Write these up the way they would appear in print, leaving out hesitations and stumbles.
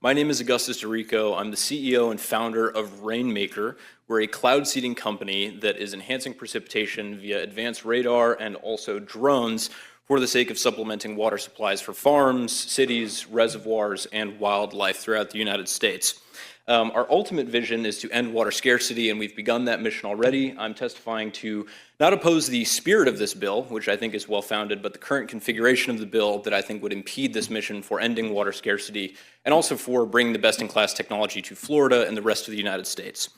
My name is Augustus DeRico. I'm the CEO and founder of Rainmaker. We're a cloud seeding company that is enhancing precipitation via advanced radar and also drones for the sake of supplementing water supplies for farms, cities, reservoirs, and wildlife throughout the United States. Our ultimate vision is to end water scarcity, and we've begun that mission already. I'm testifying to not oppose the spirit of this bill, which I think is well-founded, but the current configuration of the bill that I think would impede this mission for ending water scarcity and also for bringing the best-in-class technology to Florida and the rest of the United States.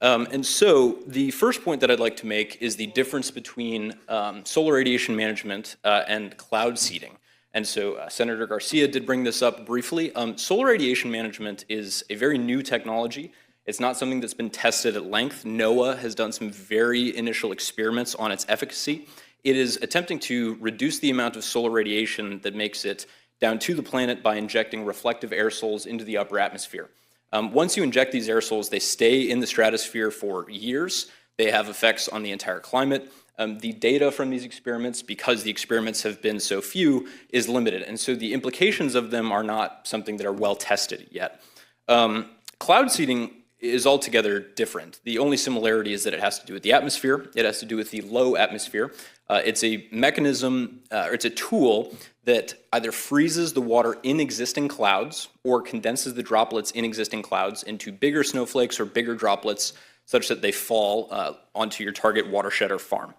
And so the first point that I'd like to make is the difference between solar radiation management and cloud seeding. And so Senator Garcia did bring this up briefly. Solar radiation management is a very new technology. It's not something that's been tested at length. NOAA has done some very initial experiments on its efficacy. It is attempting to reduce the amount of solar radiation that makes it down to the planet by injecting reflective aerosols into the upper atmosphere. Once you inject these aerosols, they stay in the stratosphere for years. They have effects on the entire climate. The data from these experiments, because the experiments have been so few, is limited. And so the implications of them are not something that are well tested yet. Cloud seeding is altogether different. The only similarity is that it has to do with the atmosphere. It has to do with the low atmosphere. It's a mechanism, or it's a tool that either freezes the water in existing clouds or condenses the droplets in existing clouds into bigger snowflakes or bigger droplets such that they fall onto your target watershed or farm.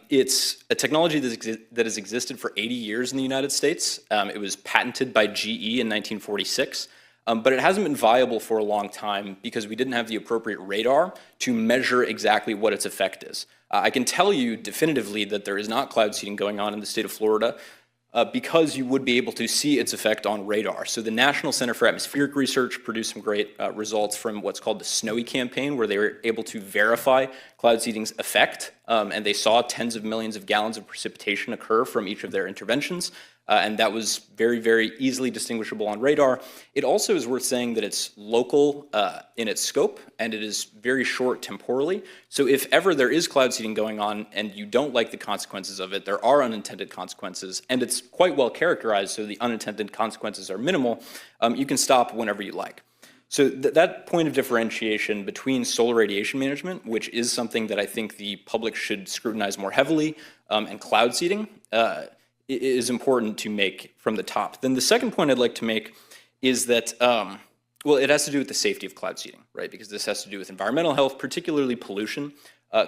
It's a technology that has existed for 80 years in the United States. It was patented by GE in 1946, but it hasn't been viable for a long time because we didn't have the appropriate radar to measure exactly what its effect is. I can tell you definitively that there is not cloud seeding going on in the state of Florida because you would be able to see its effect on radar. So the National Center for Atmospheric Research produced some great results from what's called the SNOWY campaign, where they were able to verify cloud seeding's effect, and they saw tens of millions of gallons of precipitation occur from each of their interventions, and that was very, very easily distinguishable on radar. It also is worth saying that it's local in its scope, and it is very short temporally. So if ever there is cloud seeding going on and you don't like the consequences of it, there are unintended consequences, and it's quite well characterized, so the unintended consequences are minimal. You can stop whenever you like. So that point of differentiation between solar radiation management, which is something that I think the public should scrutinize more heavily, and cloud seeding, is important to make from the top. Then the second point I'd like to make is that, well, it has to do with the safety of cloud seeding, right? Because this has to do with environmental health, particularly pollution.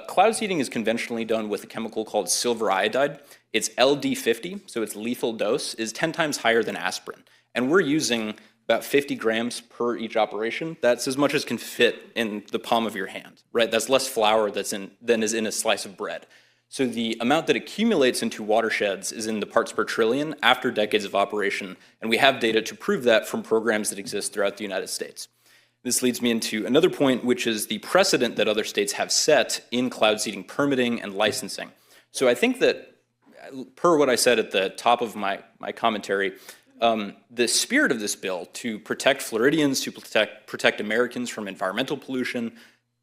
Cloud seeding is conventionally done with a chemical called silver iodide. Its LD50, so its lethal dose, is 10 times higher than aspirin. And we're using about 50 grams per each operation. That's as much as can fit in the palm of your hand, right? That's less flour than is in a slice of bread. So the amount that accumulates into watersheds is in the parts per trillion after decades of operation, and we have data to prove that from programs that exist throughout the United States. This leads me into another point, which is the precedent that other states have set in cloud seeding permitting and licensing. So I think that, per what I said at the top of my commentary, the spirit of this bill to protect Floridians, to protect Americans from environmental pollution,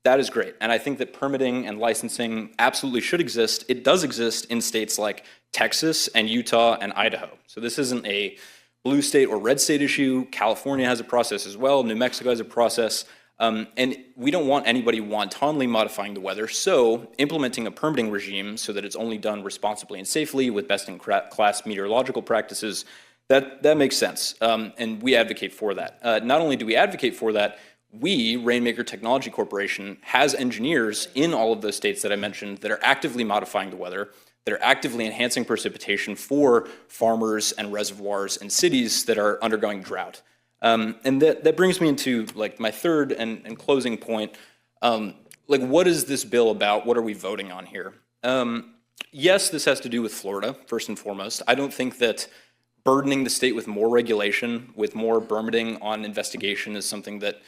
that is great. And I think that permitting and licensing absolutely should exist. It does exist in states like Texas and Utah and Idaho. So this isn't a blue state or red state issue. California has a process as well. New Mexico has a process. And we don't want anybody wantonly modifying the weather. So implementing a permitting regime so that it's only done responsibly and safely with best-in-class meteorological practices, that makes sense. And we advocate for that. Not only do we advocate for that, we, Rainmaker Technology Corporation, has engineers in all of those states that I mentioned that are actively modifying the weather, that are actively enhancing precipitation for farmers and reservoirs and cities that are undergoing drought. And that brings me into like my third and closing point. Like, what is this bill about? What are we voting on here? Yes, this has to do with Florida, first and foremost. I don't think that burdening the state with more regulation, with more permitting on investigation is something that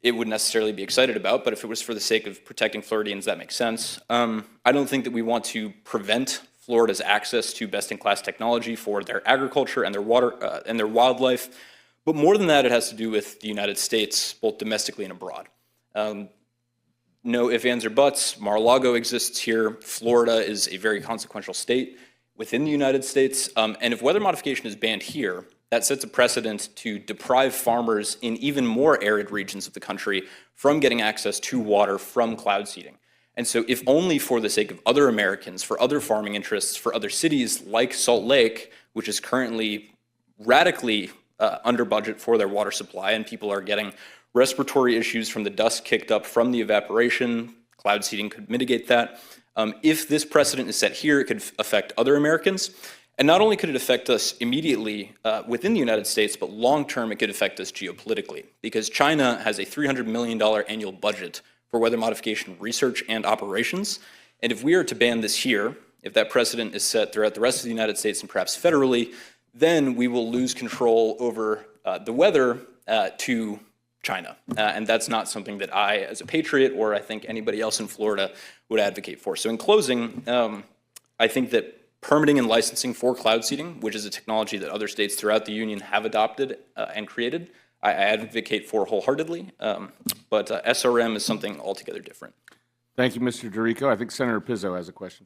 it would necessarily be excited about, but if it was for the sake of protecting Floridians, that makes sense. I don't think that we want to prevent Florida's access to best-in-class technology for their agriculture and their water and their wildlife, but more than that, it has to do with the United States, both domestically and abroad. No ifs, ands, or buts. Mar-a-Lago exists here. Florida is a very consequential state within the United States, and if weather modification is banned here, that sets a precedent to deprive farmers in even more arid regions of the country from getting access to water from cloud seeding. And so if only for the sake of other Americans, for other farming interests, for other cities like Salt Lake, which is currently radically under budget for their water supply, and people are getting respiratory issues from the dust kicked up from the evaporation, cloud seeding could mitigate that. If this precedent is set here, it could affect other Americans. And not only could it affect us immediately within the United States, but long term it could affect us geopolitically, because China has a $300 million annual budget for weather modification research and operations. And if we are to ban this here, if that precedent is set throughout the rest of the United States and perhaps federally, then we will lose control over the weather to China. And that's not something that I, as a patriot, or I think anybody else in Florida would advocate for. So in closing, I think that permitting and licensing for cloud seeding, which is a technology that other states throughout the union have adopted and created, I advocate for wholeheartedly, but SRM is something altogether different. Thank you, Mr. Dorico. I think Senator Pizzo has a question.